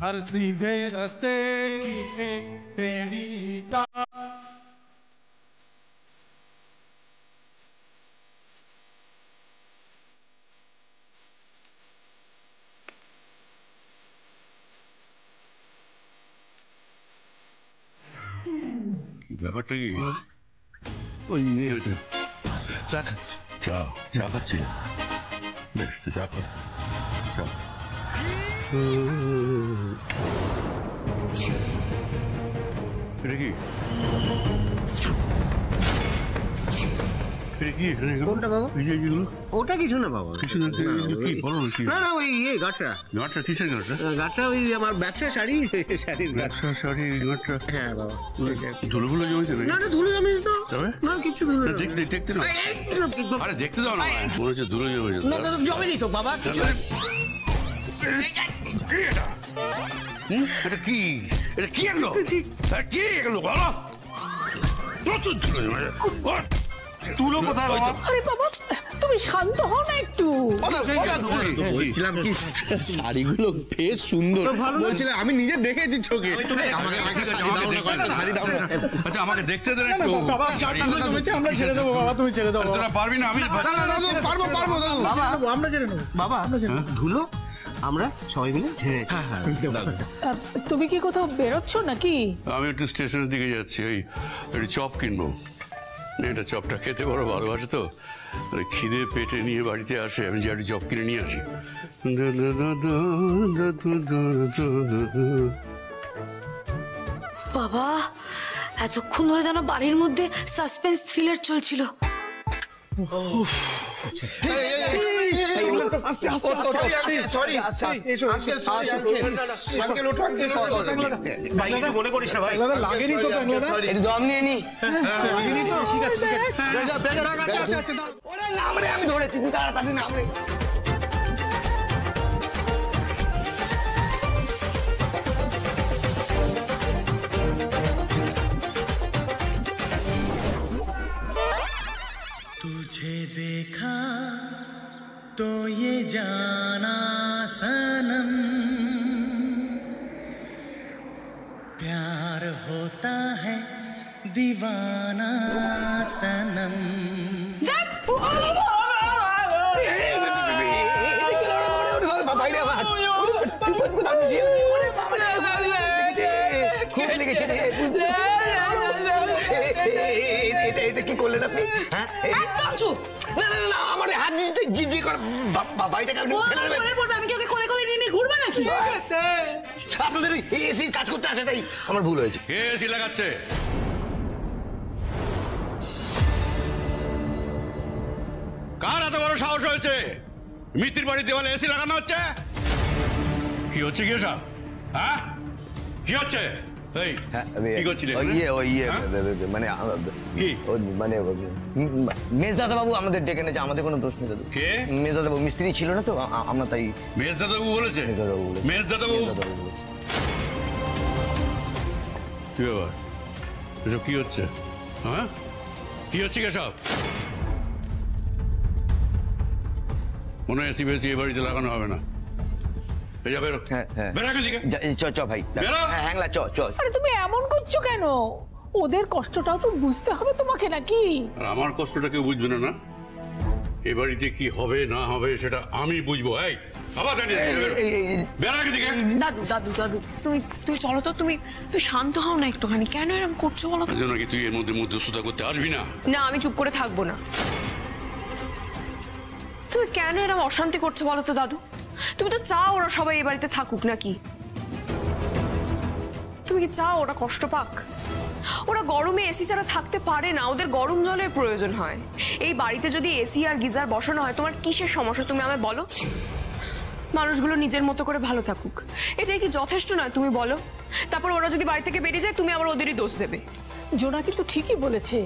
Al rivera ferita. ব্যাপারটা কি? ওই চা খাচ্ছি। চা খাচ্ছি? বেশ, চা খা। এটা কি? কোনটা বাবা? ওটা কিছু না বাবা। কিছু না কি বলো না কি? না না ওই গাঁটটা। গাঁটটা কিসের গাঁটটা? গাঁটটা ওই আমার ব্যবসা শাড়ির ব্যবসা শাড়ির গাঁটটা। হ্যাঁ বাবা। ধুলোগুলো জমেছে নাকি? না না ধুলো জমেছে তো। না কিছু ধুলো। দেখতে না। আরে দেখতে দাও না, মনে হচ্ছে ধুলো জমেছে। না না জমেনি তো বাবা। এটা কি? এটা কি এগুলো? কি এগুলো বলো? প্রচুর ধুলো জমেছে। তুলো কোথায় বাবা? আরে বাবা তুমি শান্ত হও না একটু। বলছিলাম কি শাড়িগুলো বেশ সুন্দর। বলছিলাম আমি নিজে দেখেছি চোখে। আচ্ছা আমাকে দেখতে দেন একটু। আমরা ছেড়ে দেবো বাবা, তুমি ছেড়ে দেবো। তোরা পারবি না? আমি পারবো বাবা, আমরা ছেড়ে নেবো বাবা। ধুলো আমরা সবাই মিলে ঝেড়ে। তুমি কি কোথাও বেরোচ্ছ নাকি? আমি একটু স্টেশনের দিকে যাচ্ছি, ওই একটু চপ কিনবো। এটা চপটা খেতে বড় ভালোবাসে তো, খিদে পেটে নিয়ে বাড়িতে আসে, আমি যে একটু চপ কিনে নিয়ে আসি। বাবা এতক্ষণ ধরে যেন বাড়ির মধ্যে সাসপেন্স থ্রিলার চলছিল। মনে করিস না ভাই, লাগেনি তো দম নিয়ে নি। আমি ধরেছি, তাড়াতাড়ি নাম রে। तुझे देखा तो ये जाना सनम, प्यार होता है दीवाना सनम। কি করলেন আপনি? একদম চুপ। না না না আমার হাত দিতে জিজি করে বাড়িটাকে আপনি ফেলে দেবেন। আমি কি ওকে কোলে কোলে নিয়ে ঘুরবো নাকি? আপনাদের এসি কাজ করতে আসে, তাই আমার ভুল হয়েছে। কে এসি লাগাচ্ছে? কার এত বড় সাহস হয়েছে মিত্তির বাড়ির দেওয়ালে এসি লাগানো হচ্ছে? কি হচ্ছে কি সব? হ্যাঁ কি হচ্ছে? মেজদাদা বাবু আমাদের ডেকে নেছে, আমাদের কোনো দোষ নেই দাদু। মেজদাদা বাবু মিস্ত্রি ছিল না তো, আমরা তাই। মেজদাদা বাবু বলেছে? মেজদাদা বাবু কি ব্যাপার? এসব কি হচ্ছে? হ্যাঁ কি হচ্ছে কে সব? মনে হয় এসি বেশি এ বাড়িতে লাগানো হবে না। তুমি এমন করছো কেন? ওদের কষ্টটাও তো বুঝতে হবে তোমাকে নাকি? আমার কষ্টটা কেউ বুঝবে না? এ বাড়িতে কি হবে না হবে সেটা আমি বুঝবো। দাদু দাদু দাদু তুমি চলো তো, তুমি শান্ত হও না একটুখানি। কেন এরকম করছো বলো তো? নাকি তুই এর মধ্যে মধ্যস্থতা করতে আসবি না? না আমি চুপ করে থাকবো না। তুমি কেন এরকম অশান্তি করছো বলো তো দাদু? তুমি তো চাও ওরা সবাই এই বাড়িতে থাকুক নাকি? তুমি কি চাও ওরা কষ্ট পাক? ওরা গরমে এসি ছাড়া থাকতে পারে না, ওদের গরম জলের প্রয়োজন হয়। এই বাড়িতে যদি এসি আর গিজার বসানো হয় তোমার কিসের সমস্যা তুমি আমায় বলো? মানুষগুলো নিজের মতো করে ভালো থাকুক, এটাই কি যথেষ্ট নয় তুমি বলো? তারপর ওরা যদি বাড়ি থেকে বেরিয়ে যায় তুমি আবার ওদেরই দোষ দেবে। জোনাকি তো ঠিকই বলেছে,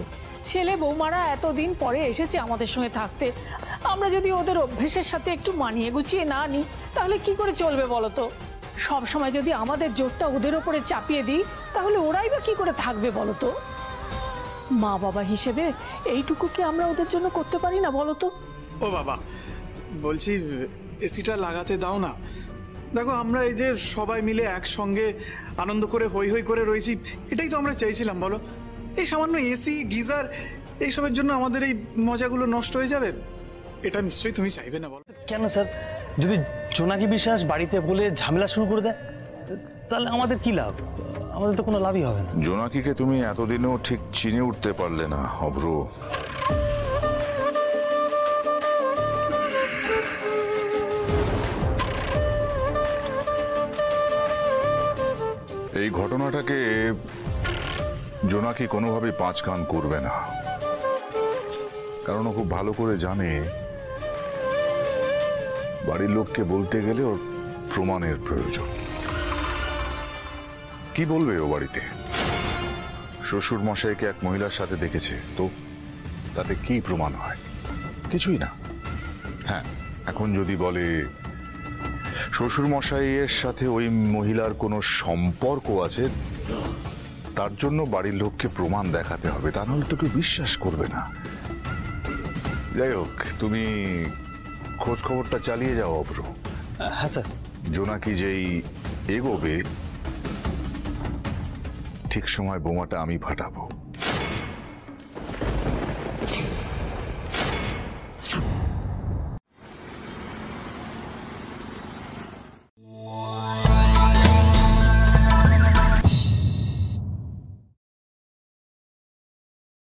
ছেলে বৌমারা এতদিন পরে এসেছে আমাদের সঙ্গে থাকতে, আমরা যদি ওদের অভ্যেসের সাথে একটু মানিয়ে গুছিয়ে না নিই তাহলে কি করে চলবে বলো তো? সব সময় যদি আমাদের জোরটা ওদের ওপরে চাপিয়ে দিই তাহলে ওরাই বা কি করে থাকবে বলো তো? মা বাবা হিসেবে এইটুকু কি আমরা ওদের জন্য করতে পারি না বলো তো? ও বাবা, বলছি এসিটা লাগাতে দাও না। দেখো আমরা এই যে সবাই মিলে একসঙ্গে আনন্দ করে হই হই করে রয়েছি, এটাই তো আমরা চাইছিলাম বলো। এই সামান্য এসি গিজার এইসবের জন্য আমাদের এই মজাগুলো নষ্ট হয়ে যাবে, এটা নিশ্চয়ই তুমি চাইবে না বলো। কেন স্যার, যদি জোনাকি বিশ্বাস বাড়িতে বলে ঝামেলা শুরু করে দেয় তাহলে আমাদের কি লাভ? আমাদের তো কোনো লাভই হবে না। জোনাকিকে তুমি এতদিনও ঠিক চিনে উঠতে পারলে না অভ্র। এই ঘটনাটাকে জোনাকি কোনোভাবেই পাঁচ কান করবে না, কারণ ও খুব ভালো করে জানে বাড়ির লোককে বলতে গেলে ওর প্রমাণের প্রয়োজন। কি বলবে ও বাড়িতে? শ্বশুর মশাইকে এক মহিলার সাথে দেখেছে, তো তাতে কি প্রমাণ হয়? কিছুই না। হ্যাঁ, এখন যদি বলে শ্বশুর মশাইয়ের সাথে ওই মহিলার কোনো সম্পর্ক আছে, তার জন্য বাড়ির লোককে প্রমাণ দেখাতে হবে, তা নাহলে তো কেউ বিশ্বাস করবে না। যাই হোক, তুমি খোঁজ খবরটা চালিয়ে যাও অভ্র। হ্যাঁ স্যার। জোনাকি যেই এগোবে ঠিক সময় বোমাটা আমি ফাটাবো।